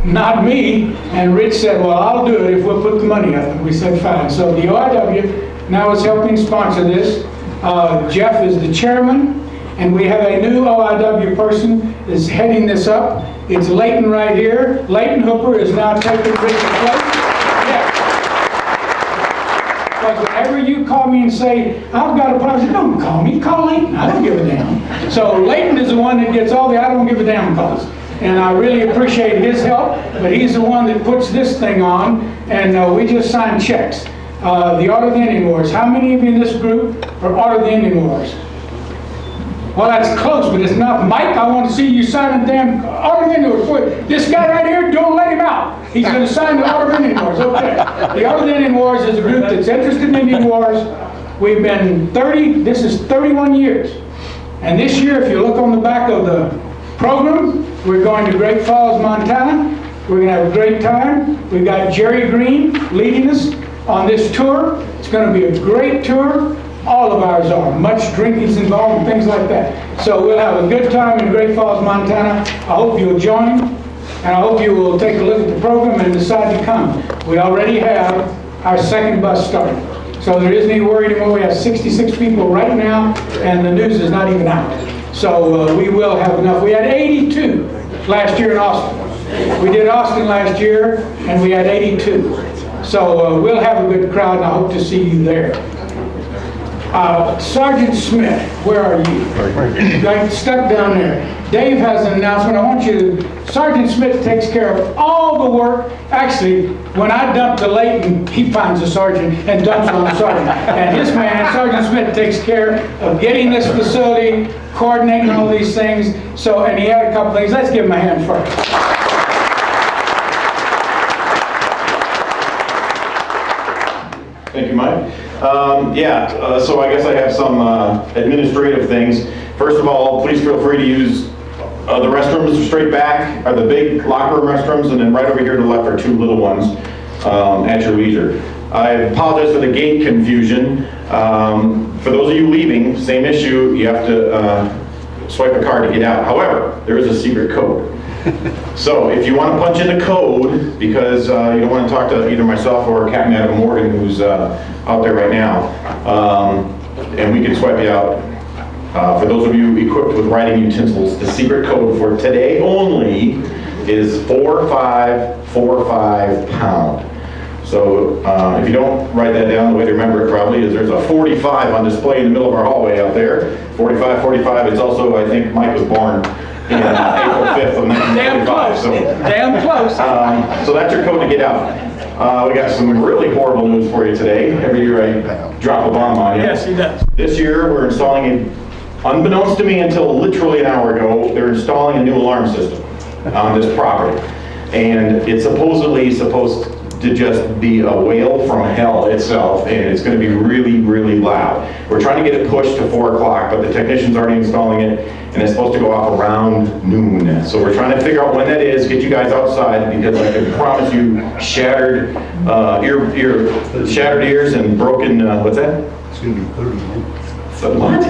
not me. And Rich said, well, I'll do it if we'll put the money up. And we said, fine. So the OIW now is helping sponsor this. Jeff is the chairman, and we have a new OIW person is heading this up. It's Leighton right here. Leighton Hooper is now taking Rich's place. Because whenever you call me and say, I've got a problem, don't call me, call Leighton. I don't give a damn. So Leighton is the one that gets all the I don't give a damn calls. And I really appreciate his help, but he's the one that puts this thing on, and we just signed checks. The Art of the Indian Wars. How many of you in this group are Art of the Indian Wars? Well, that's close, but it's not. Mike, I want to see you sign a damn Art of the Indian Wars. This guy right here, don't let him out. He's going to sign the Art of the Indian Wars. Okay. The Art of the Indian Wars is a group that's interested in Indian Wars. We've been this is 31 years. And this year, if you look on the back of the program, we're going to Great Falls, Montana. We're going to have a great time. We've got Jerry Green leading us on this tour. It's going to be a great tour. All of ours are. Much drinking's involved and things like that. So we'll have a good time in Great Falls, Montana. I hope you'll join, and I hope you will take a look at the program and decide to come. We already have our second bus started. So there isn't any worry anymore. We have 66 people right now, and the news is not even out. So we will have enough. We had 82 last year in Austin. We did Austin last year, and we had 82. So we'll have a good crowd, and I hope to see you there. Sergeant Smith, where are you? Like stuck down there. Dave has an announcement. I want you to, Sergeant Smith takes care of all the work. Actually, when I dump the Leighton, he finds a sergeant and dumps on the sergeant. And his man, Sergeant Smith, takes care of getting this facility, coordinating all these things. So, and he had a couple things. Let's give him a hand first. Thank you, Mike. So I guess I have some administrative things. First of all, please feel free to use the restrooms straight back are the big locker room restrooms, and then right over here to the left are two little ones at your leisure. I apologize for the gate confusion. For those of you leaving, same issue, you have to swipe a card to get out. However, there is a secret code. So if you want to punch in the code, because you don't want to talk to either myself or Captain Adam Morgan, who's out there right now, and we can swipe you out. For those of you equipped with writing utensils, the secret code for today only is 4545 pound. So if you don't write that down, the way to remember it probably is there's a 45 on display in the middle of our hallway out there. 4545. It's also, I think Mike was born in April 5th of 1945. Damn close. So that's your code to get out. We got some really horrible news for you today. Every year I drop a bomb on you. Yes, he does. This year we're installing unbeknownst to me until literally an hour ago, they're installing a new alarm system on this property. And it's supposedly supposed to just be a wail from hell itself, and it's going to be really, really loud. We're trying to get it pushed to 4 o'clock, but the technician's already installing it, and it's supposed to go off around noon. So we're trying to figure out when that is, get you guys outside, because I can promise you shattered shattered ears and broken, what's that? It's going to be 30 minutes. So what?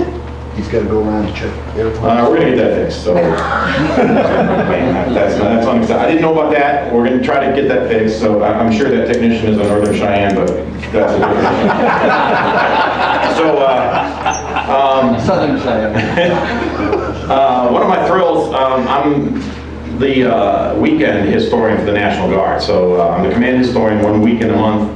He's got to go around to check the airplane. We're going to get that fixed, so. that's unacceptable. I didn't know about that. We're going to try to get that fixed, so I'm sure that technician is a Northern Cheyenne, but that's a different So, Southern Cheyenne. one of my thrills, I'm the weekend historian for the National Guard. So I'm the command historian 1 week in a month,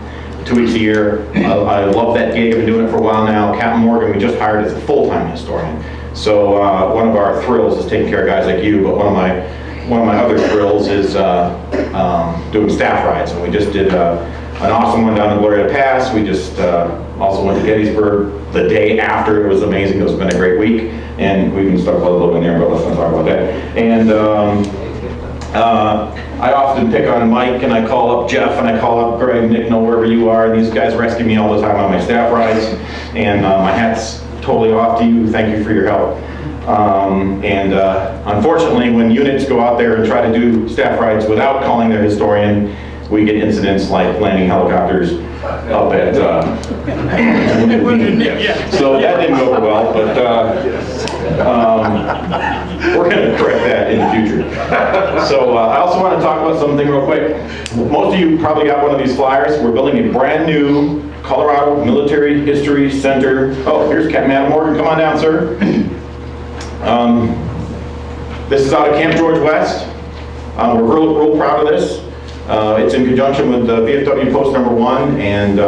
2 weeks a year. I love that gig. I've been doing it for a while now. Captain Morgan, we just hired as a full-time historian. So one of our thrills is taking care of guys like you, but one of my other thrills is doing staff rides. And we just did an awesome one down in Glorieta Pass. We just also went to Gettysburg the day after. It was amazing. It's been a great week. And we can start a little bit in there, but let's not talk about that. And I often pick on Mike, and I call up Jeff, and I call up Greg, Nick, know wherever you are, and these guys rescue me all the time on my staff rides, and my hat's totally off to you. Thank you for your help. Unfortunately, when units go out there and try to do staff rides without calling their historian, we get incidents like landing helicopters up at that, so that didn't go over well, but we're going to correct that in the future. So I also want to talk about something real quick. Most of you probably got one of these flyers. We're building a brand new Colorado Military History Center. Oh, here's Captain Adam Morgan. Come on down, sir. This is out of Camp George West. We're real proud of this. It's in conjunction with VFW Post Number 1, and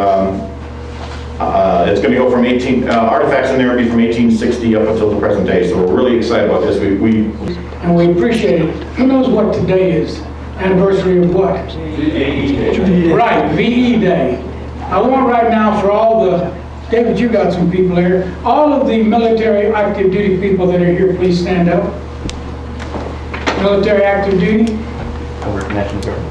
it's going to go from artifacts in there will be from 1860 up until the present day. So we're really excited about this. And we appreciate it. Who knows what today is? Anniversary of what? VE. Right, VE Day. I want right now for all the, David, you got some people here. All of the military active duty people that are here, please stand up. Military active duty? National Guard.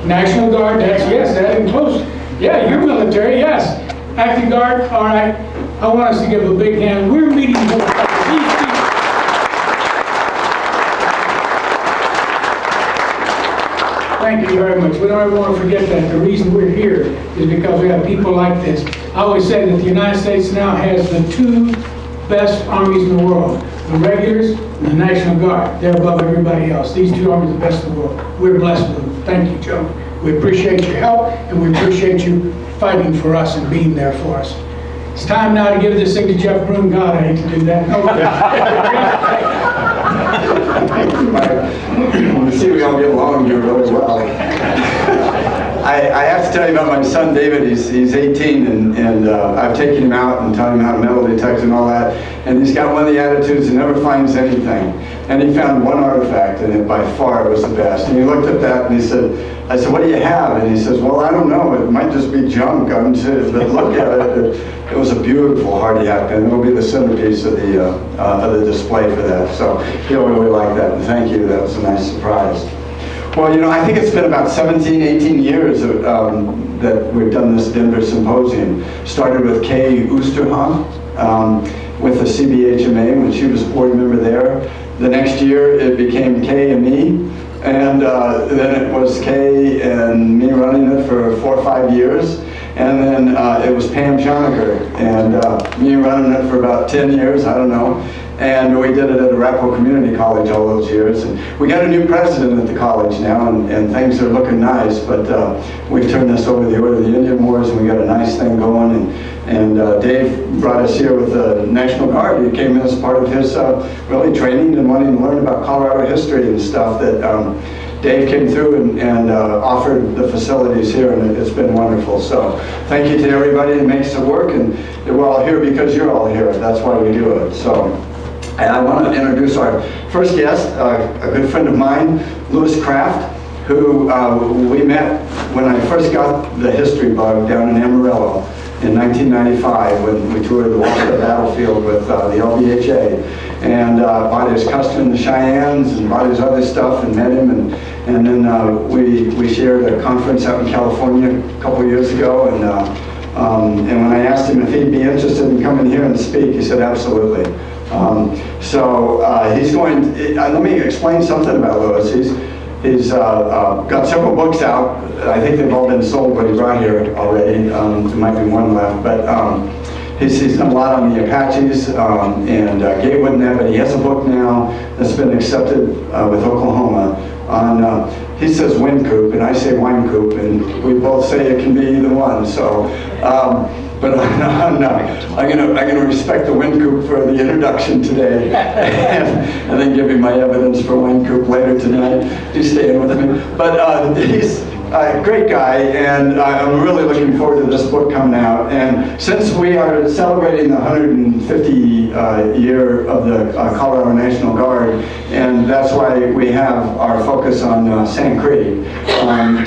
National Guard, yes, that includes. Yeah, you're military, yes. Active Guard, all right. I want us to give a big hand. We're meeting with these people. Thank you very much. We don't ever want to forget that. The reason we're here is because we have people like this. I always say that the United States now has the two best armies in the world. The regulars and the National Guard. They're above everybody else. These two armies are the best in the world. We're blessed with them. Thank you, Joe. We appreciate your help, and we appreciate you fighting for us and being there for us. It's time now to give this thing to Jeff Broom. God, I hate to do that. You see, we all get along here really well. I have to tell you about my son David. He's 18, and I've taken him out and taught him how to metal detect and all that. And he's got one of the attitudes he never finds anything. And he found one artifact, and it by far was the best. And he looked at that and he said, I said, what do you have? And he says, well, I don't know. It might just be junk. But look at it. It was a beautiful Hardy-Hack, and it'll be the centerpiece of the display for that. So he'll really like that. And thank you. That was a nice surprise. Well, you know, I think it's been about 17, 18 years that we've done this Denver Symposium. Started with Kay Oosterhoff with the CBHMA when she was a board member there. The next year it became Kay and me, and then it was Kay and me running it for 4 or 5 years. And then it was Pam Schonecker and me running it for about 10 years, I don't know. And we did it at Arapaho Community College all those years. And we got a new president at the college now, and things are looking nice, but we've turned this over to the Order of the Indian Wars, and we got a nice thing going. And Dave brought us here with the National Guard. He came in as part of his really training and wanting to learn about Colorado history and stuff that Dave came through and offered the facilities here, and it's been wonderful. So thank you to everybody that makes it work, and we're all here because you're all here. That's why we do it. So, and I want to introduce our first guest, a good friend of mine, Louis Kraft, who we met when I first got the history bug down in Amarillo in 1995 when we toured the Walker Battlefield with the LBHA. And bought his custom, the Cheyennes, and bought his other stuff, and met him, and then we shared a conference out in California a couple years ago, and when I asked him if he'd be interested in coming here and speak, he said absolutely. He's going. Let me explain something about Louis. He's got several books out. I think they've all been sold, but he brought here already. There might be one left, but. He's done a lot on the Apaches and Gatewood and that, but he has a book now that's been accepted with Oklahoma on, he says Wynkoop, and I say Wynkoop, and we both say it can be either one, so, but I'm gonna respect the Wynkoop for the introduction today, and then give you my evidence for Wynkoop later tonight. He's staying with me, but he's a great guy, and I'm really looking forward to this book coming out. And since we are celebrating the 150 year of the Colorado National Guard, and that's why we have our focus on Sand Creek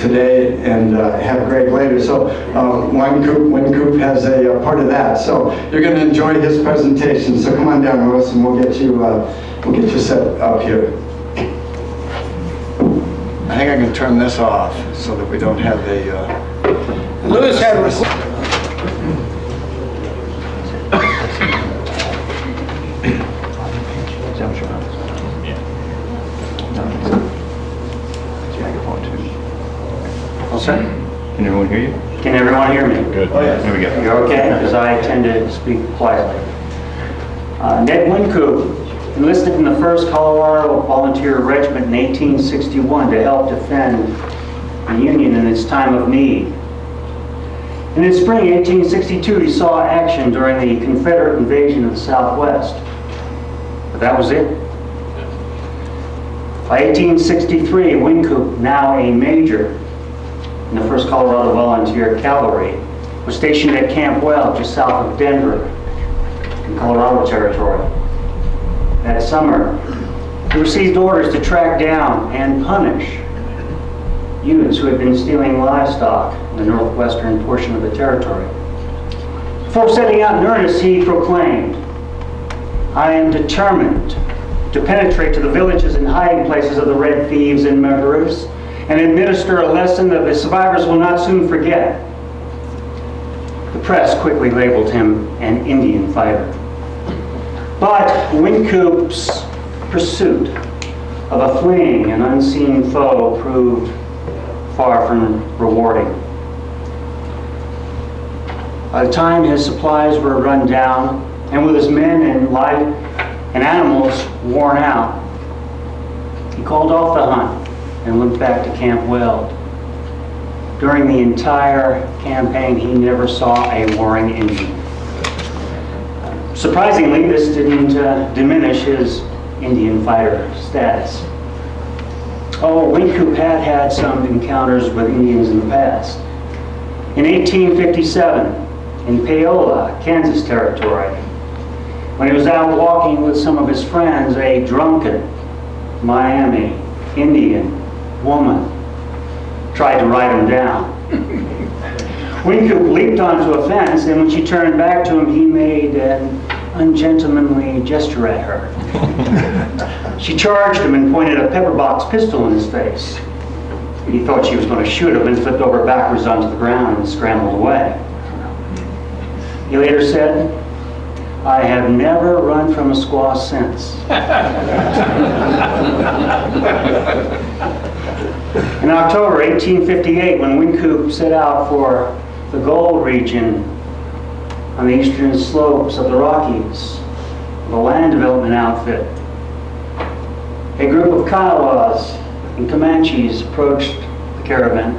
today, and have Greg later. So Wynkoop has a part of that. So you're going to enjoy his presentation. So come on down, Louis, and we'll get you set up here. I think I can turn this off so that we don't have the... Louis had a All set? Can everyone hear you? Can everyone hear me? Good. Oh, yeah. Here we go. You're okay? Because I tend to speak quietly. Ned Wynkoop enlisted in the 1st Colorado Volunteer Regiment in 1861 to help defend the Union in its time of need. And in spring 1862, he saw action during the Confederate invasion of the Southwest. But that was it. By 1863, Wynkoop, now a major in the 1st Colorado Volunteer Cavalry, was stationed at Camp Well, just south of Denver, in Colorado Territory. That summer, he received orders to track down and punish youths who had been stealing livestock in the northwestern portion of the territory. Before setting out in earnest, he proclaimed, "I am determined to penetrate to the villages and hiding places of the red thieves and murderers and administer a lesson that the survivors will not soon forget." The press quickly labeled him an Indian fighter. But Wynkoop's pursuit of a fleeing and unseen foe proved far from rewarding. By the time his supplies were run down, and with his men and life and animals worn out, he called off the hunt and went back to Camp Weld. During the entire campaign, he never saw a warring Indian. Surprisingly, this didn't diminish his Indian fighter status. Oh, Wynkoop had had some encounters with Indians in the past. In 1857, in Paola, Kansas Territory, when he was out walking with some of his friends, a drunken Miami Indian woman tried to ride him down. Wynkoop leaped onto a fence, and when she turned back to him, he made an ungentlemanly gesture at her. She charged him and pointed a pepper-box pistol in his face. He thought she was going to shoot him and flipped over backwards onto the ground and scrambled away. He later said, "I have never run from a squaw since." In October 1858, when Wynkoop set out for the gold region on the eastern slopes of the Rockies, the land development outfit, a group of Kiowas and Comanches approached the caravan,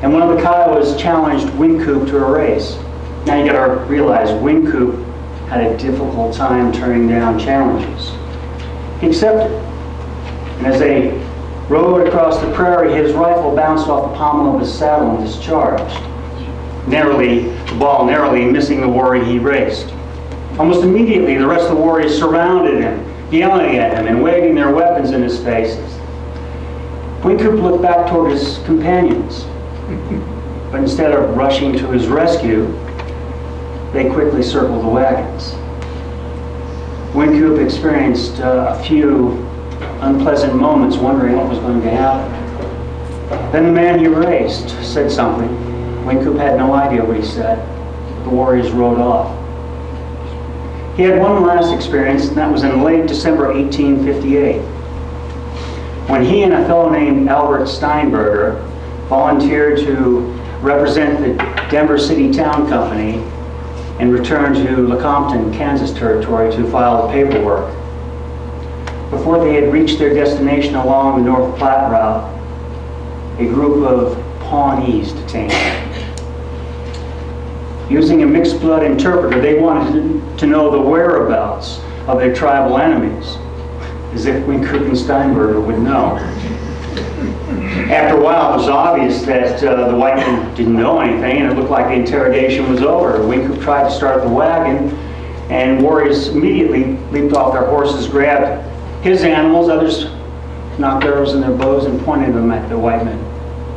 and one of the Kiowas challenged Wynkoop to a race. Now you gotta realize, Wynkoop had a difficult time turning down challenges. He accepted, and as they rode across the prairie, his rifle bounced off the pommel of his saddle and discharged, the ball narrowly missing the warrior he raced. Almost immediately, the rest of the warriors surrounded him, yelling at him and waving their weapons in his faces. Wynkoop looked back toward his companions, but instead of rushing to his rescue, they quickly circled the wagons. Wynkoop experienced a few unpleasant moments wondering what was going to happen. Then the man he raced said something. Wynkoop had no idea what he said. The warriors rode off. He had one last experience, and that was in late December 1858, when he and a fellow named Albert Steinberger volunteered to represent the Denver City Town Company and returned to Lecompton, Kansas Territory to file the paperwork. Before they had reached their destination along the North Platte route, a group of Pawnees detained them. Using a mixed blood interpreter, they wanted to know the whereabouts of their tribal enemies, as if Wynkoop and Steinberger would know. After a while, it was obvious that the white men didn't know anything, and it looked like the interrogation was over. Wynkoop tried to start the wagon, and warriors immediately leaped off their horses, grabbed his animals, others knocked arrows in their bows and pointed them at the white men.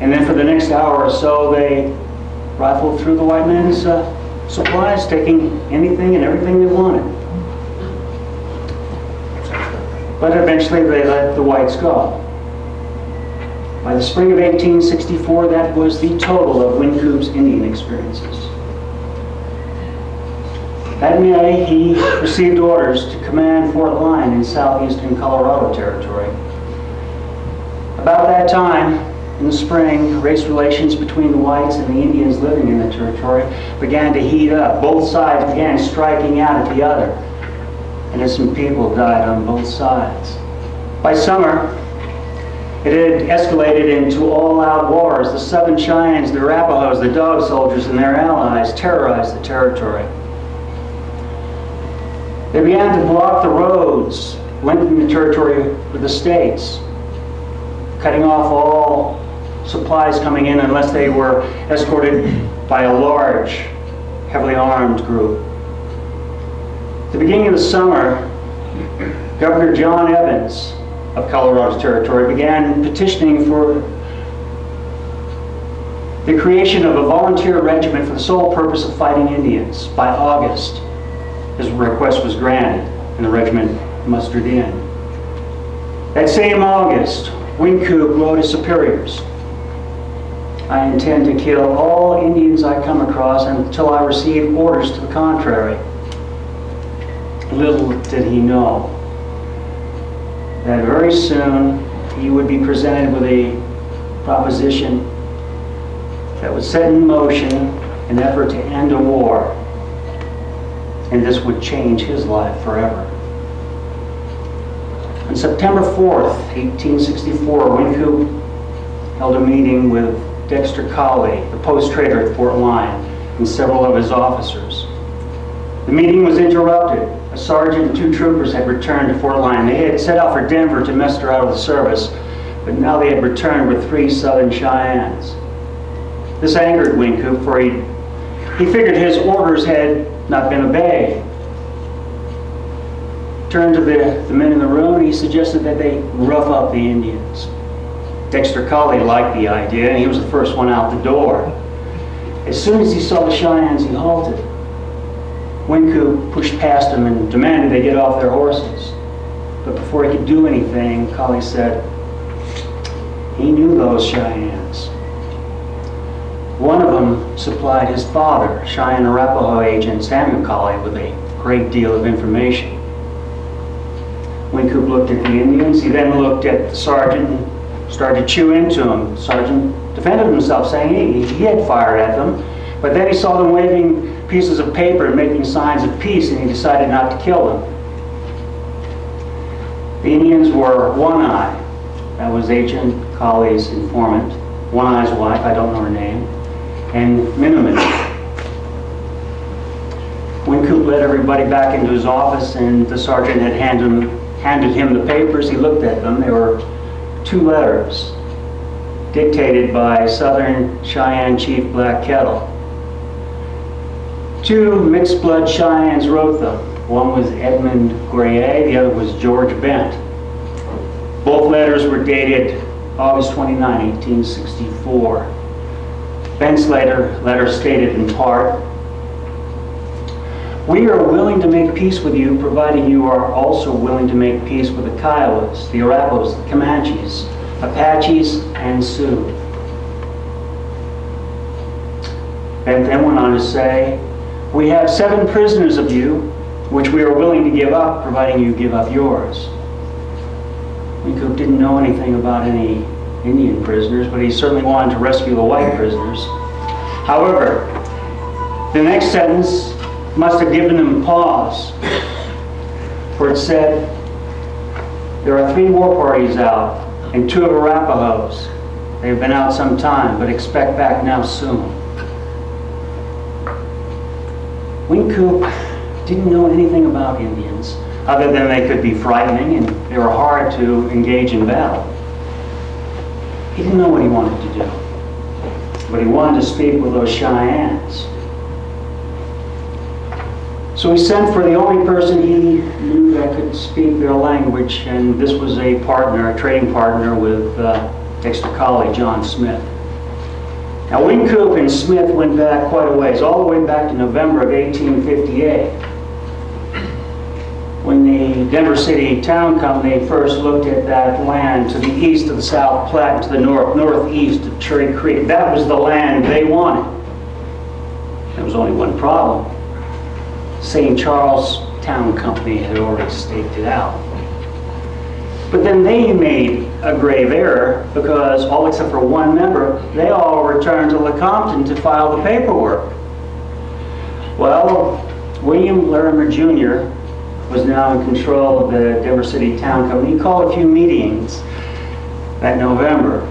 And then for the next hour or so, they rifled through the white men's supplies, taking anything and everything they wanted. But eventually they let the whites go. By the spring of 1864, that was the total of Wynkoop's Indian experiences. That May, he received orders to command Fort Lyon in southeastern Colorado Territory. About that time, in the spring, race relations between the whites and the Indians living in the territory began to heat up. Both sides began striking out at the other. Innocent people died on both sides. By summer, it had escalated into all-out wars. The Southern Cheyennes, the Arapahos, the Dog Soldiers, and their allies terrorized the territory. They began to block the roads linking the territory with the states, cutting off all supplies coming in unless they were escorted by a large, heavily armed group. At the beginning of the summer, Governor John Evans of Colorado's territory began petitioning for the creation of a volunteer regiment for the sole purpose of fighting Indians. By August, his request was granted and the regiment mustered in. That same August, Wynkoop wrote his superiors, "I intend to kill all Indians I come across until I receive orders to the contrary." Little did he know that very soon he would be presented with a proposition that would set in motion an effort to end a war, and this would change his life forever. On September 4th, 1864, Wynkoop held a meeting with Dexter Colley, the post trader at Fort Lyon, and several of his officers. The meeting was interrupted. A sergeant and 2 troopers had returned to Fort Lyon. They had set out for Denver to muster out of the service, but now they had returned with 3 Southern Cheyennes. This angered Wynkoop, for he figured his orders had not been obeyed. Turned to the men in the room and he suggested that they rough up the Indians. Dexter Colley liked the idea and he was the first one out the door. As soon as he saw the Cheyennes, he halted. Wynkoop pushed past him and demanded they get off their horses. But before he could do anything, Colley said he knew those Cheyennes. One of them supplied his father, Cheyenne and Arapaho agent Samuel Colley, with a great deal of information. Wynkoop looked at the Indians. He then looked at the sergeant and started to chew into him. The sergeant defended himself, saying he had fired at them, but then he saw them waving pieces of paper and making signs of peace, and he decided not to kill them. The Indians were One Eye, that was Agent Colley's informant, One Eye's wife, I don't know her name, and Miniman. Wynkoop led everybody back into his office, and the sergeant had handed him the papers. He looked at them. They were 2 letters dictated by Southern Cheyenne Chief Black Kettle. 2 mixed blood Cheyennes wrote them. One was Edmund Grayé, the other was George Bent. Both letters were dated August 29, 1864. Bent's letter stated in part, "We are willing to make peace with you, providing you are also willing to make peace with the Kiowas, the Arapahos, the Comanches, Apaches, and Sioux." Bent then went on to say, "We have 7 prisoners of you, which we are willing to give up, providing you give up yours." Wynkoop didn't know anything about any Indian prisoners, but he certainly wanted to rescue the white prisoners. However, the next sentence must have given him pause, for it said, "There are 3 war parties out, and 2 of Arapahos. They have been out some time, but expect back now soon." Wynkoop didn't know anything about Indians, other than they could be frightening and they were hard to engage in battle. He didn't know what he wanted to do, but he wanted to speak with those Cheyennes. So he sent for the only person he knew that could speak their language, and this was a partner, a trading partner with Dexter Colley, John Smith. Now Wynkoop and Smith went back quite a ways, all the way back to November of 1858. When the Denver City Town Company first looked at that land to the east of the South Platte, to the northeast of Cherry Creek, that was the land they wanted. There was only one problem. St. Charles Town Company had already staked it out. But then they made a grave error because all except for one member, they all returned to Lecompton to file the paperwork. Well, William Larimer Jr. was now in control of the Denver City Town Company. He called a few meetings that November.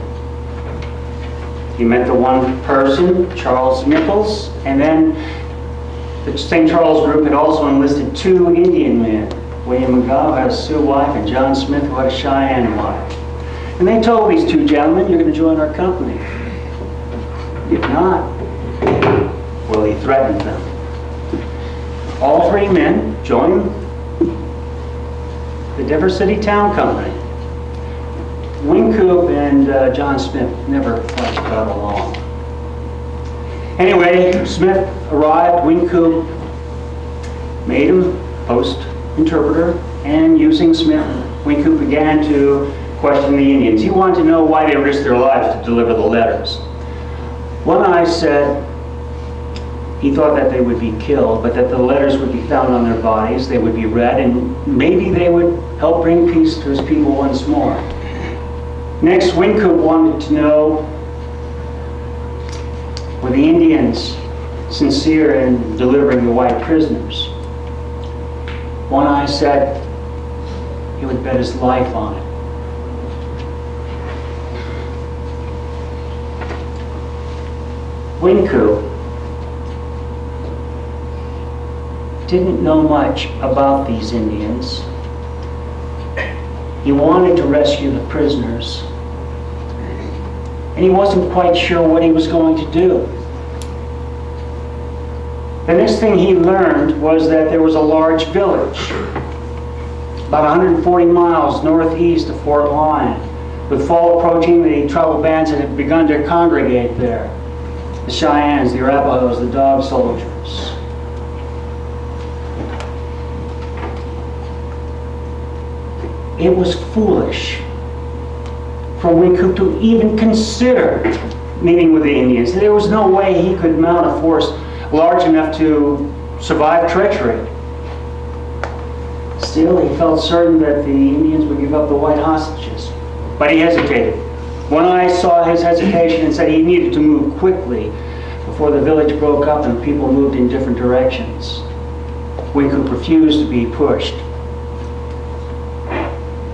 He met the one person, Charles Nichols, and then the St. Charles group had also enlisted 2 Indian men. William McGough had a Sioux wife and John Smith who had a Cheyenne wife. And they told these 2 gentlemen, you're going to join our company. If not, well, he threatened them. All 3 men joined the Denver City Town Company. Wynkoop and John Smith never quite got along. Anyway, Smith arrived, Wynkoop made him post interpreter, and using Smith, Wynkoop began to question the Indians. He wanted to know why they risked their lives to deliver the letters. One eye said he thought that they would be killed, but that the letters would be found on their bodies, they would be read, and maybe they would help bring peace to his people once more. Next, Wynkoop wanted to know, were the Indians sincere in delivering the white prisoners? One eye said he would bet his life on it. Wynkoop didn't know much about these Indians. He wanted to rescue the prisoners, and he wasn't quite sure what he was going to do. The next thing he learned was that there was a large village about 140 miles northeast of Fort Lyon. With fall approaching, the tribal bands had begun to congregate there. The Cheyennes, the Arapahos, the Dog Soldiers. It was foolish for Wynkoop to even consider meeting with the Indians. There was no way he could mount a force large enough to survive treachery. Still, he felt certain that the Indians would give up the white hostages. But he hesitated. One eye saw his hesitation and said he needed to move quickly before the village broke up and people moved in different directions. Wynkoop refused to be pushed.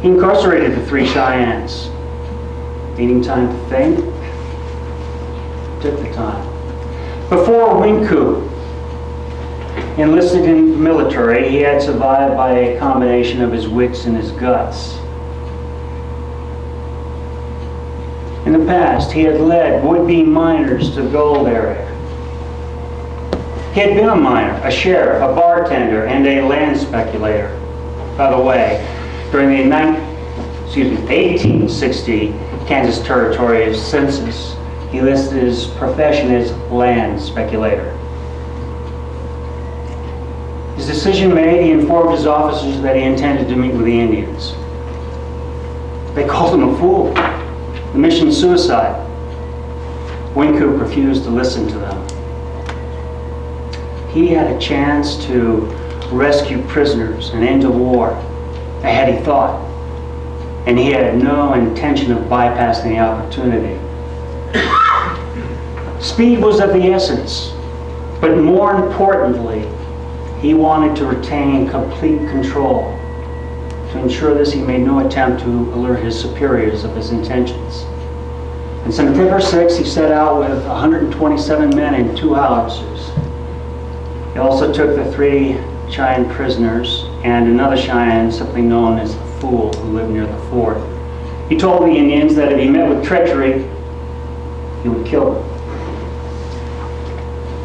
He incarcerated the 3 Cheyennes. Needing time to think, took the time. Before Wynkoop enlisted in the military, he had survived by a combination of his wits and his guts. In the past, he had led would-be miners to the gold area. He had been a miner, a sheriff, a bartender, and a land speculator. By the way, during the 1860 Kansas Territory census, he listed his profession as land speculator. His decision made, he informed his officers that he intended to meet with the Indians. They called him a fool, the mission suicide. Wynkoop refused to listen to them. He had a chance to rescue prisoners and end a war, a heady thought, and he had no intention of bypassing the opportunity. Speed was of the essence, but more importantly, he wanted to retain complete control. To ensure this, he made no attempt to alert his superiors of his intentions. On September 6th, he set out with 127 men and 2 howitzers. He also took the 3 Cheyenne prisoners and another Cheyenne, simply known as the Fool, who lived near the fort. He told the Indians that if he met with treachery, he would kill them.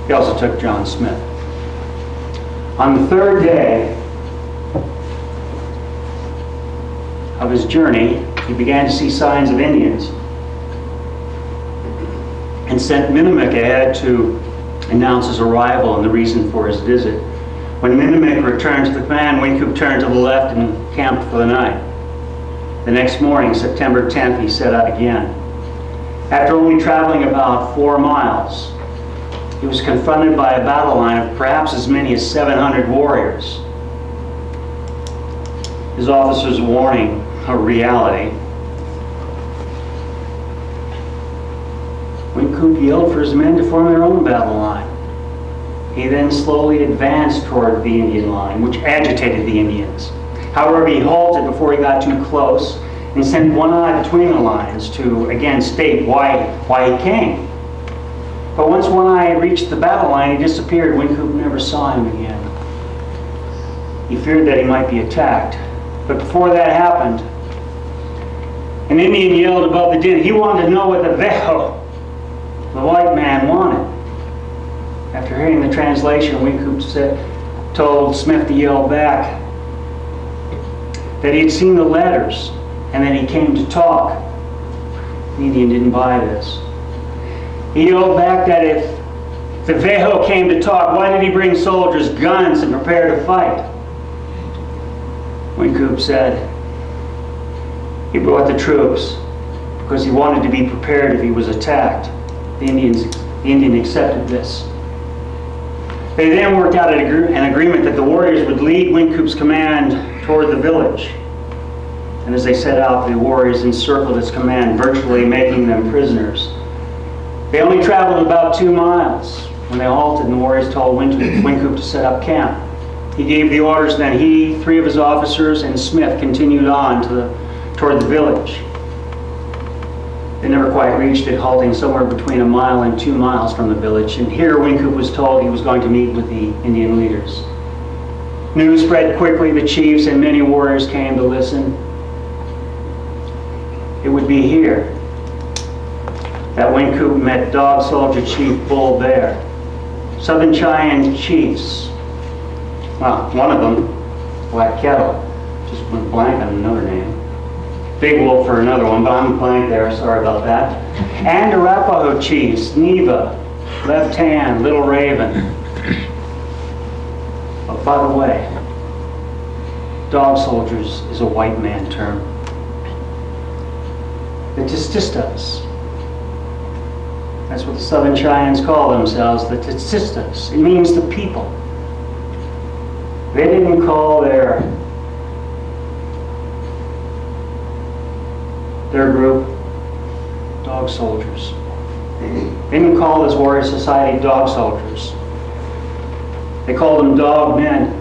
He also took John Smith. On the 3rd day of his journey, he began to see signs of Indians and sent Minimek ahead to announce his arrival and the reason for his visit. When Minimek returned to the command, Wynkoop turned to the left and camped for the night. The next morning, September 10th, he set out again. After only traveling about 4 miles, he was confronted by a battle line of perhaps as many as 700 warriors. His officer's warning a reality, Wynkoop yelled for his men to form their own battle line. He then slowly advanced toward the Indian line, which agitated the Indians. However, he halted before he got too close and sent one eye between the lines to again state why he came. But once one eye reached the battle line, he disappeared. Wynkoop never saw him again. He feared that he might be attacked. But before that happened, an Indian yelled above the din. He wanted to know what the Vejo, the white man, wanted. After hearing the translation, Wynkoop told Smith to yell back that he had seen the letters and that he came to talk. The Indian didn't buy this. He yelled back that if the Vejo came to talk, why did he bring soldiers, guns, and prepare to fight? Wynkoop said he brought the troops because he wanted to be prepared if he was attacked. The Indian accepted this. They then worked out an agreement that the warriors would lead Wynkoop's command toward the village. And as they set out, the warriors encircled its command, virtually making them prisoners. They only traveled about 2 miles when they halted, and the warriors told Wynkoop to set up camp. He gave the orders, then he, 3 of his officers, and Smith continued on toward the village. They never quite reached it, halting somewhere between 1 mile and 2 miles from the village. And here Wynkoop was told he was going to meet with the Indian leaders. News spread quickly. The chiefs and many warriors came to listen. It would be here that Wynkoop met Dog Soldier Chief Bull Bear. Southern Cheyenne chiefs. Well, one of them, Black Kettle, just went blank on another name. Big Wolf for another one, but I'm blank there, sorry about that. And Arapaho chiefs, Neva, Left Hand, Little Raven. But by the way, Dog Soldiers is a white man term. The Tististas. That's what the Southern Cheyennes call themselves, the Tististas. It means the people. They didn't call their group Dog Soldiers. They didn't call this warrior society Dog Soldiers. They called them Dog Men.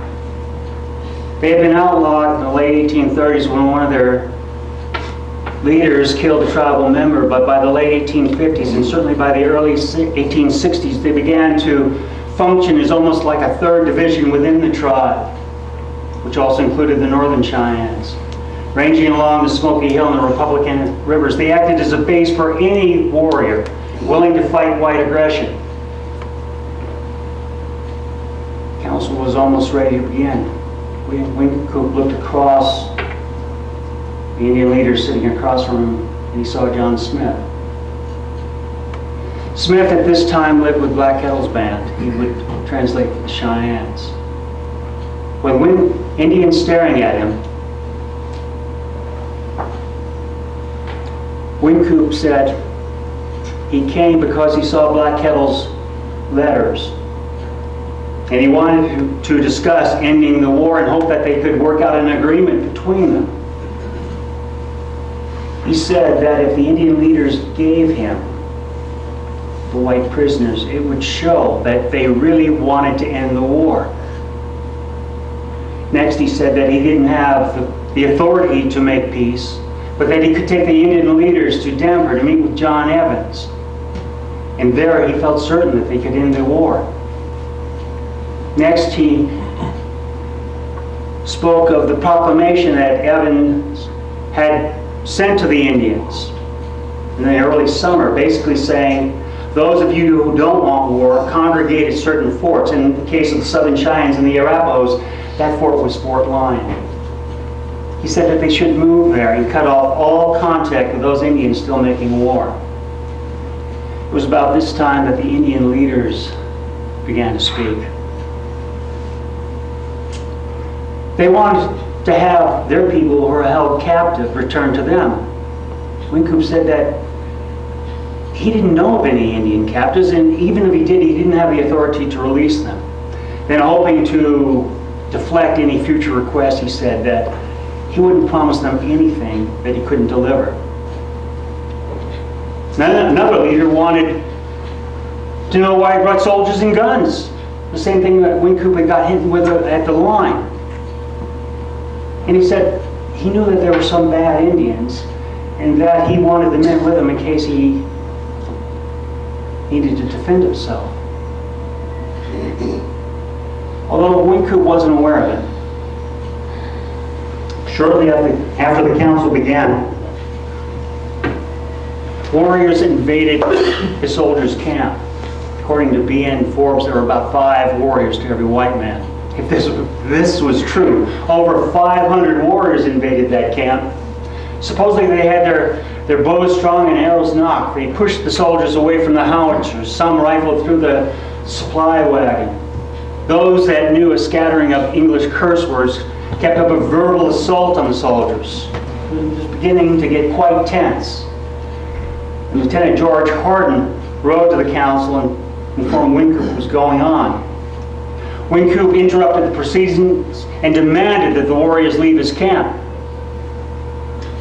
They had been outlawed in the late 1830s when one of their leaders killed a tribal member, but by the late 1850s and certainly by the early 1860s, they began to function as almost like a 3rd division within the tribe, which also included the Northern Cheyennes. Ranging along the Smoky Hill and the Republican rivers, they acted as a base for any warrior willing to fight white aggression. Council was almost ready to begin. Wynkoop looked across the Indian leader sitting across from him, and he saw John Smith. Smith at this time lived with Black Kettle's band. He would translate for the Cheyennes. With Indians staring at him, Wynkoop said he came because he saw Black Kettle's letters. And he wanted to discuss ending the war and hope that they could work out an agreement between them. He said that if the Indian leaders gave him the white prisoners, it would show that they really wanted to end the war. Next, he said that he didn't have the authority to make peace, but that he could take the Indian leaders to Denver to meet with John Evans. And there he felt certain that they could end the war. Next, he spoke of the proclamation that Evans had sent to the Indians in the early summer, basically saying, those of you who don't want war, congregate at certain forts. In the case of the Southern Cheyennes and the Arapahos, that fort was Fort Lyon. He said that they should move there and cut off all contact with those Indians still making war. It was about this time that the Indian leaders began to speak. They wanted to have their people who were held captive returned to them. Wynkoop said that he didn't know of any Indian captives, and even if he did, he didn't have the authority to release them. Then, hoping to deflect any future requests, he said that he wouldn't promise them anything that he couldn't deliver. Another leader wanted to know why he brought soldiers and guns. The same thing that Wynkoop had got hit with at the line. And he said he knew that there were some bad Indians and that he wanted the men with him in case he needed to defend himself. Although Wynkoop wasn't aware of it. Shortly after the council began, warriors invaded the soldiers' camp. According to B.N. Forbes, there were about 5 warriors to every white man. If this was true, over 500 warriors invaded that camp. Supposedly they had their bows strung and arrows nocked. They pushed the soldiers away from the howitzers. Some rifled through the supply wagon. Those that knew a scattering of English curse words kept up a verbal assault on the soldiers. It was beginning to get quite tense. And Lieutenant George Hardin rode to the council and informed Wynkoop what was going on. Wynkoop interrupted the proceedings and demanded that the warriors leave his camp.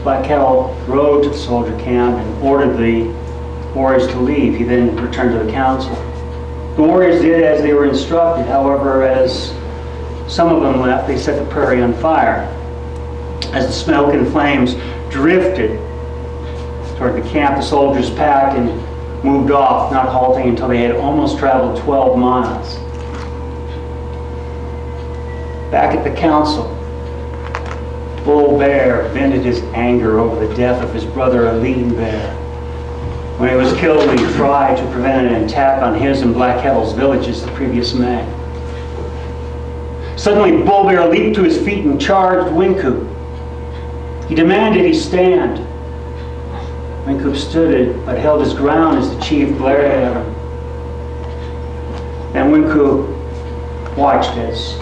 Black Kettle rode to the soldier camp and ordered the warriors to leave. He then returned to the council. The warriors did as they were instructed. However, as some of them left, they set the prairie on fire. As the smoke and flames drifted toward the camp, the soldiers packed and moved off, not halting until they had almost traveled 12 miles. Back at the council, Bull Bear vented his anger over the death of his brother Lean Bear. When he was killed, he tried to prevent an attack on his and Black Kettle's villages the previous May. Suddenly, Bull Bear leaped to his feet and charged Wynkoop. He demanded he stand. Wynkoop stood but held his ground as the chief glared at him. Then Wynkoop watched as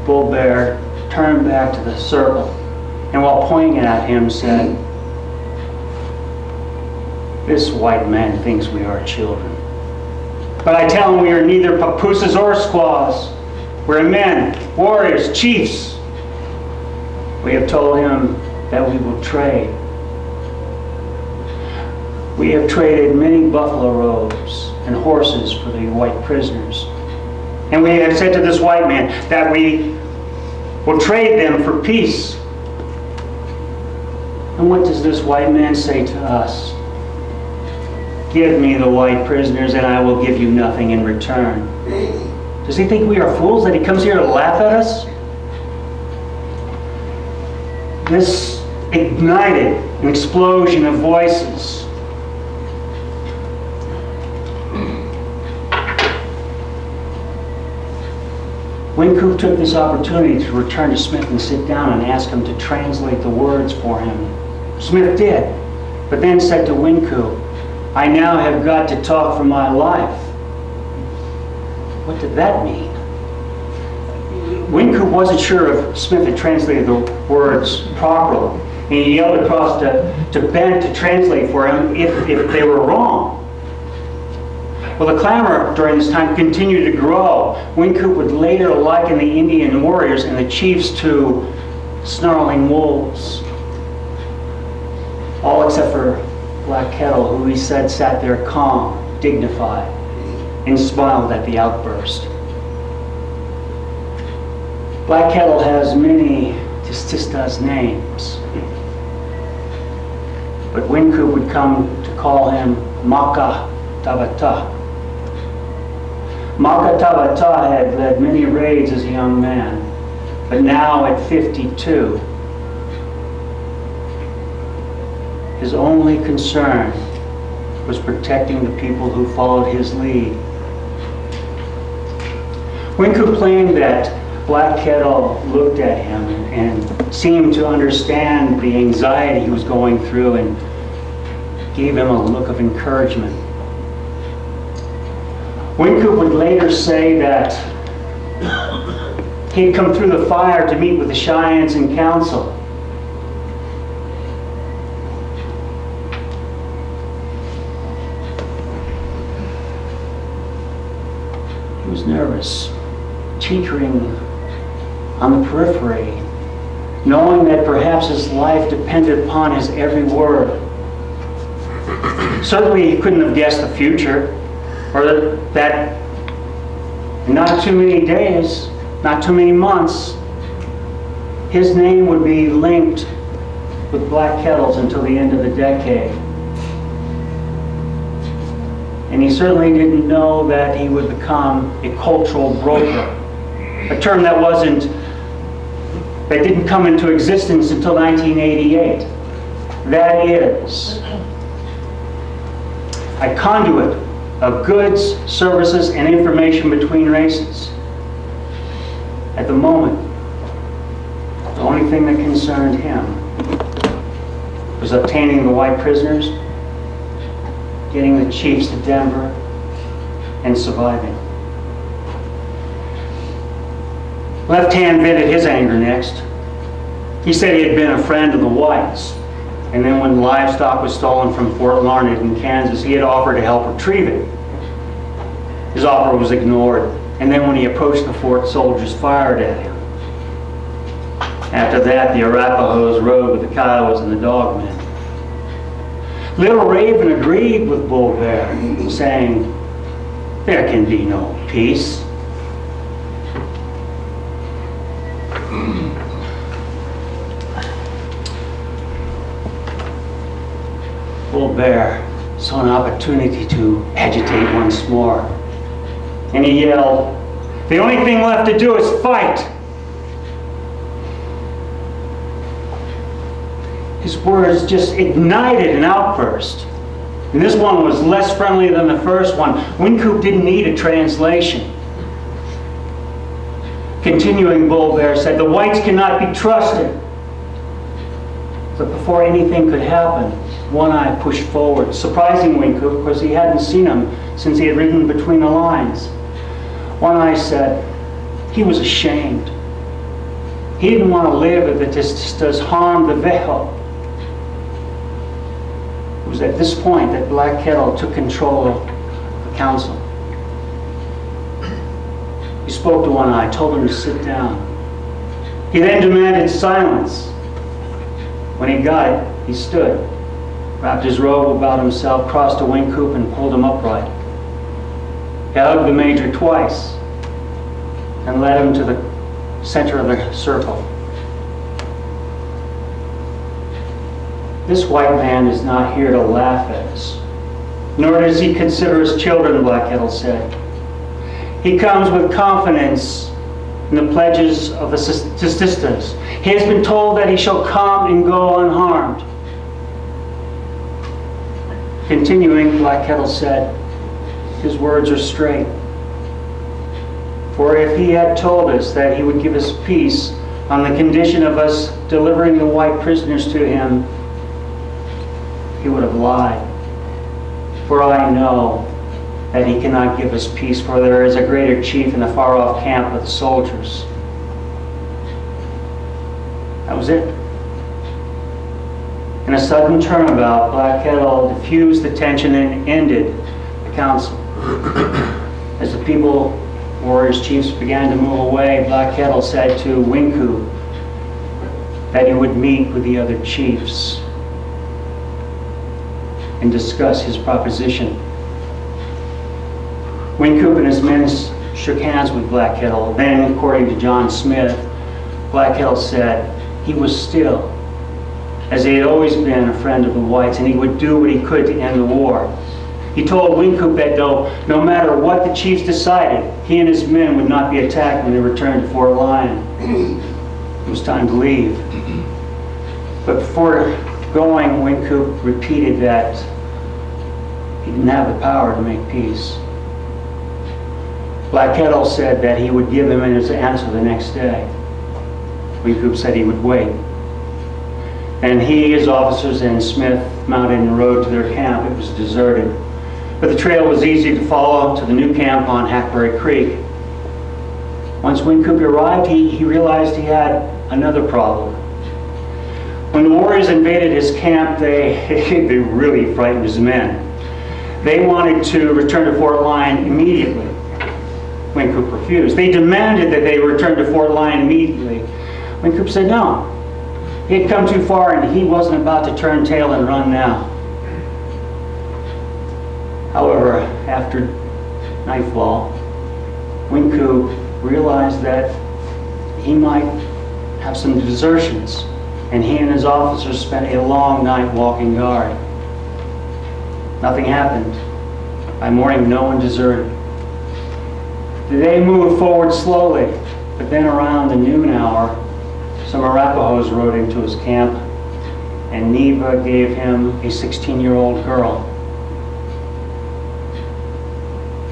Bull Bear turned back to the circle and while pointing at him said, "This white man thinks we are children. But I tell him we are neither papooses or squaws. We're men, warriors, chiefs. We have told him that we will trade. We have traded many buffalo robes and horses for the white prisoners. And we have said to this white man that we will trade them for peace. And what does this white man say to us? Give me the white prisoners and I will give you nothing in return. Does he think we are fools that he comes here to laugh at us?" This ignited an explosion of voices. Wynkoop took this opportunity to return to Smith and sit down and ask him to translate the words for him. Smith did, but then said to Wynkoop, "I now have got to talk for my life." What did that mean? Wynkoop wasn't sure if Smith had translated the words properly. And he yelled across to Ben to translate for him if they were wrong. Well, the clamor during this time continued to grow. Wynkoop would later liken the Indian warriors and the chiefs to snarling wolves. All except for Black Kettle, who he said sat there calm, dignified, and smiled at the outburst. Black Kettle has many Tististas names, but Wynkoop would come to call him Maka Tabata. Maka Tabata had led many raids as a young man, but now at 52, his only concern was protecting the people who followed his lead. Wynkoop claimed that Black Kettle looked at him and seemed to understand the anxiety he was going through and gave him a look of encouragement. Wynkoop would later say that he had come through the fire to meet with the Cheyennes in council. He was nervous, teetering on the periphery, knowing that perhaps his life depended upon his every word. Certainly he couldn't have guessed the future, or that in not too many days, not too many months, his name would be linked with black kettles until the end of the decade. And he certainly didn't know that he would become a cultural broker, a term that didn't come into existence until 1988. That is a conduit of goods, services, and information between races. At the moment, the only thing that concerned him was obtaining the white prisoners, getting the chiefs to Denver, and surviving. Left Hand vented his anger next. He said he had been a friend of the whites, and then when livestock was stolen from Fort Larned in Kansas, he had offered to help retrieve it. His offer was ignored, and then when he approached the fort, soldiers fired at him. After that, the Arapahoes rode with the Kiowas and the dogmen. Little Raven agreed with Bull Bear, saying, "There can be no peace." Bull Bear saw an opportunity to agitate once more, and he yelled, "The only thing left to do is fight!" His words just ignited an outburst. And this one was less friendly than the first one. Wynkoop didn't need a translation. Continuing, Bull Bear said, "The whites cannot be trusted." But before anything could happen, One Eye pushed forward, surprising Wynkoop because he hadn't seen him since he had ridden between the lines. One Eye said he was ashamed. He didn't want to live if it just does harm the Vejo. It was at this point that Black Kettle took control of the council. He spoke to One Eye, told him to sit down. He then demanded silence. When he got it, he stood, wrapped his robe about himself, crossed to Wynkoop and pulled him upright. He hugged the major twice and led him to the center of the circle. "This white man is not here to laugh at us, nor does he consider us children," Black Kettle said. "He comes with confidence in the pledges of the sisters. He has been told that he shall come and go unharmed." Continuing, Black Kettle said, "His words are straight. For if he had told us that he would give us peace on the condition of us delivering the white prisoners to him, he would have lied. For I know that he cannot give us peace, for there is a greater chief in the far-off camp with soldiers." That was it. In a sudden turnabout, Black Kettle diffused the tension and ended the council. As the people, warriors, chiefs began to move away, Black Kettle said to Wynkoop that he would meet with the other chiefs and discuss his proposition. Wynkoop and his men shook hands with Black Kettle. Then, according to John Smith, Black Kettle said he was still, as he had always been, a friend of the whites, and he would do what he could to end the war. He told Wynkoop that no matter what the chiefs decided, he and his men would not be attacked when they returned to Fort Lyon. It was time to leave. But before going, Wynkoop repeated that he didn't have the power to make peace. Black Kettle said that he would give him his answer the next day. Wynkoop said he would wait. And he, his officers, and Smith mounted and rode to their camp. It was deserted. But the trail was easy to follow to the new camp on Hackberry Creek. Once Wynkoop arrived, he realized he had another problem. When the warriors invaded his camp, they really frightened his men. They wanted to return to Fort Lyon immediately. Wynkoop refused. They demanded that they return to Fort Lyon immediately. Wynkoop said, "No, He had come too far and he wasn't about to turn tail and run now. However, after nightfall, Wynkoop realized that he might have some desertions, and he and his officers spent a long night walking guard. Nothing happened. By morning, no one deserted. The day moved forward slowly, but then around the noon hour, some Arapahoes rode into his camp, and Neva gave him a 16-year-old girl.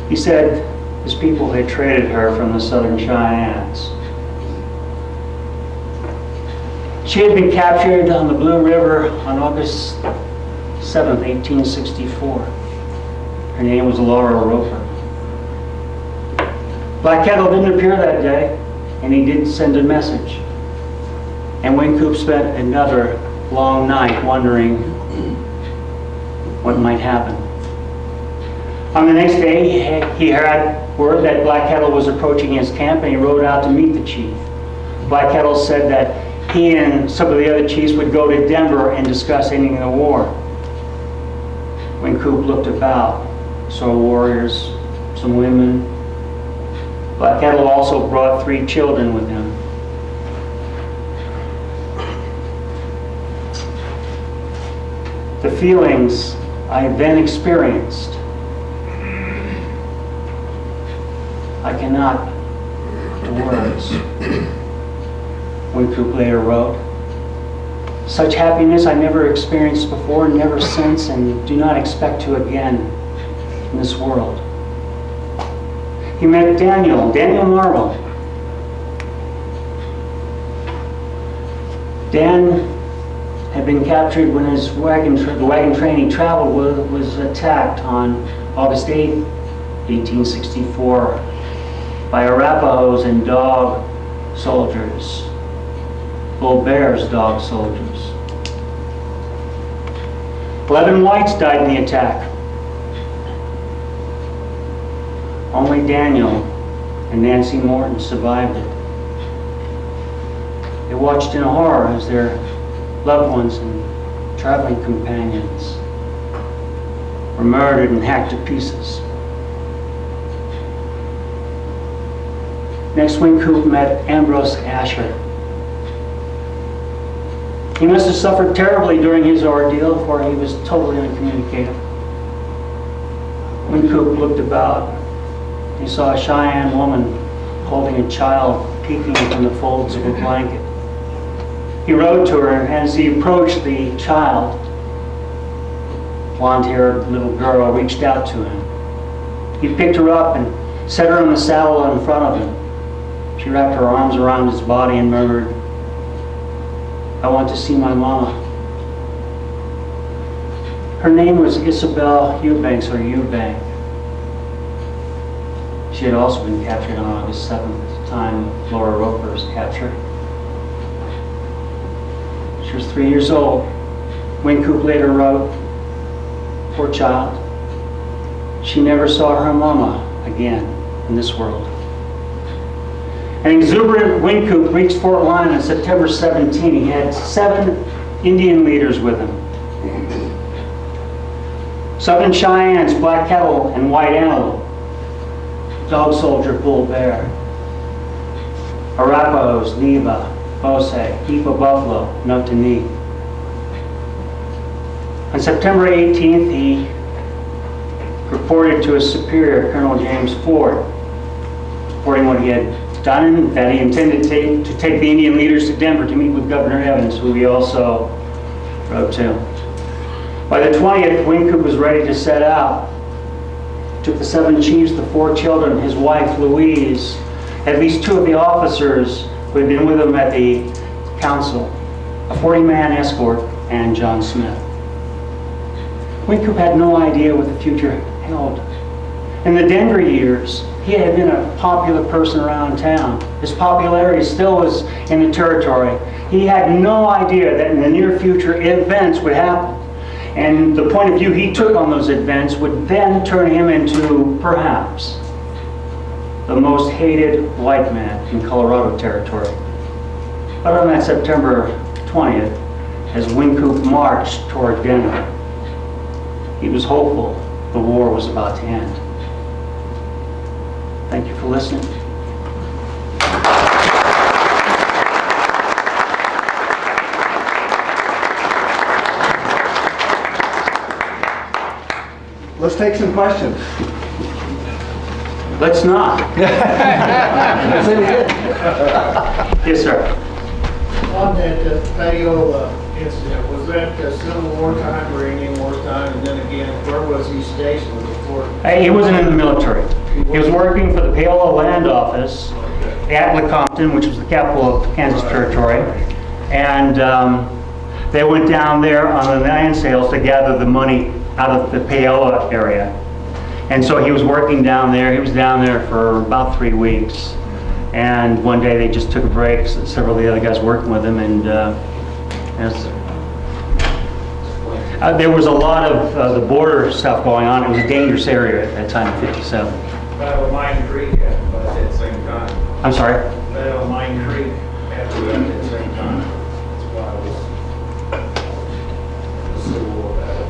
He said his people had traded her from the Southern Cheyennes. She had been captured on the Blue River on August 7th, 1864. Her name was Laura Roper. Black Kettle didn't appear that day, and he did send a message. And Wynkoop spent another long night wondering what might happen. On the next day, he had word that Black Kettle was approaching his camp, and he rode out to meet the chief. Black Kettle said that he and some of the other chiefs would go to Denver and discuss ending the war. Wynkoop looked about, saw warriors, some women. Black Kettle also brought 3 children with him. The feelings I then experienced, I cannot put to words. Wynkoop later wrote, "Such happiness I never experienced before, never since, and do not expect to again in this world." He met Daniel Marvel. Dan had been captured when his the wagon train he traveled with was attacked on August 8th, 1864 by Arapahoes and dog soldiers, Bull Bear's dog soldiers. 11 whites died in the attack. Only Daniel and Nancy Morton survived it. They watched in horror as their loved ones and traveling companions were murdered and hacked to pieces. Next, Wynkoop met Ambrose Asher. He must have suffered terribly during his ordeal, for he was totally uncommunicative. Wynkoop looked about. He saw a Cheyenne woman holding a child peeking from the folds of a blanket. He rode to her, and as he approached the child, blonde-haired little girl reached out to him. He picked her up and set her in the saddle in front of him. She wrapped her arms around his body and murmured, "I want to see my mama." Her name was Isabel Eubanks, or Eubank. She had also been captured on August 7th, at the time of Laura Roper's capture. She was 3 years old. Wynkoop later wrote, "Poor child. She never saw her mama again in this world." An exuberant Wynkoop reached Fort Lyon on September 17. He had 7 Indian leaders with him. Southern Cheyennes, Black Kettle, and White Antelope. Dog Soldier, Bull Bear. Arapahoes, Neva, Bose, Heap of Buffalo, Notani. On September 18th, he reported to his superior, Colonel James Ford, reporting what he had done and that he intended to take the Indian leaders to Denver to meet with Governor Evans, who he also wrote to. By the 20th, Wynkoop was ready to set out. Took the 7 chiefs, the 4 children, his wife Louise, at least 2 of the officers who had been with him at the council, a 40-man escort, and John Smith. Wynkoop had no idea what the future held. In the Denver years, he had been a popular person around town. His popularity still was in the territory. He had no idea that in the near future events would happen. And the point of view he took on those events would then turn him into, perhaps, the most hated white man in Colorado territory. But on that September 20th, as Wynkoop marched toward Denver, he was hopeful the war was about to end. Thank you for listening. Let's take some questions. Let's not. Yes, Yes, sir. On that Payola incident, was that Civil War time or Indian Wars time? And then again, where was he stationed? Was it Fort? He wasn't in the military. He was working for the Payola Land Office at Lecompton, which was the capital of Kansas Territory. And they went down there on the land sales to gather the money out of the Payola area. And so he was working down there. He was down there for about 3 weeks. And one day they just took a break, several of the other guys working with him, and there was a lot of the border stuff going on. It was a dangerous area at that time in '57. Battle of Mine Creek happened about that same time. I'm sorry? Battle of Mine Creek happened about that same time. That's why it was the Civil War battle.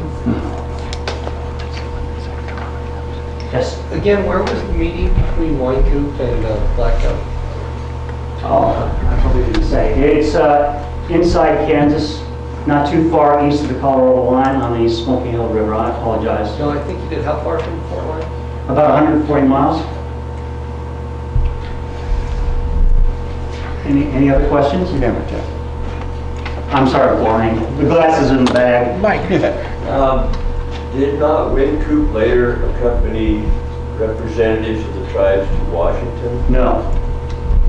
Yes? Again, where was the meeting between Wynkoop and Blackout? Oh, I probably didn't say. It's inside Kansas, not too far east of the Colorado line on the Smoky Hill River. I apologize. No, I think you did. How far from Fort Line? About 140 miles. Any other questions? You never check. I'm sorry, blind. The glasses are in the bag. Mike. Did not Wynkoop later accompany representatives of the tribes to Washington? No.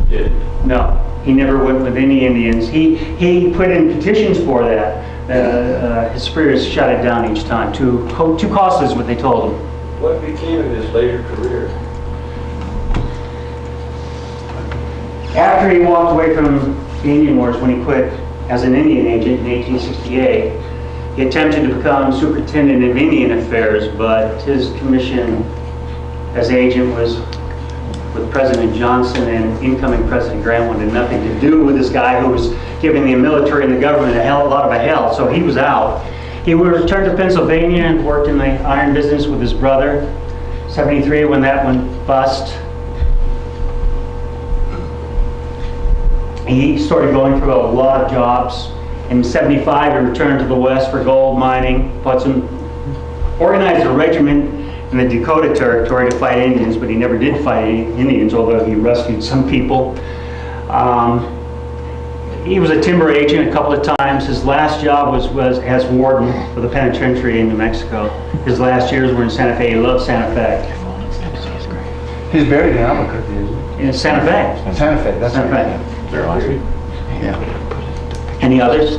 Did. No, he never went with any Indians. He put in petitions for that. His superiors shut it down each time. Too costly is what they told him. What became of his later career? After he walked away from the Indian Wars, when he quit as an Indian agent in 1868, he attempted to become superintendent of Indian affairs, but his commission as agent was with President Johnson, and incoming President Grant wanted nothing to do with this guy who was giving the military and the government a lot of a hell, so he was out. He returned to Pennsylvania and worked in the iron business with his brother. 73, when that went bust, he started going through a lot of jobs. In 75, he returned to the West for gold mining, organized a regiment in the Dakota Territory to fight Indians, but he never did fight Indians, although he rescued some people. He was a timber agent a couple of times. His last job was as warden for the penitentiary in New Mexico. His last years were in Santa Fe. He loved Santa Fe. He's buried in Albuquerque, isn't In Santa Fe. he? Santa Fe, that's Santa right. Fe. Yeah. Any others?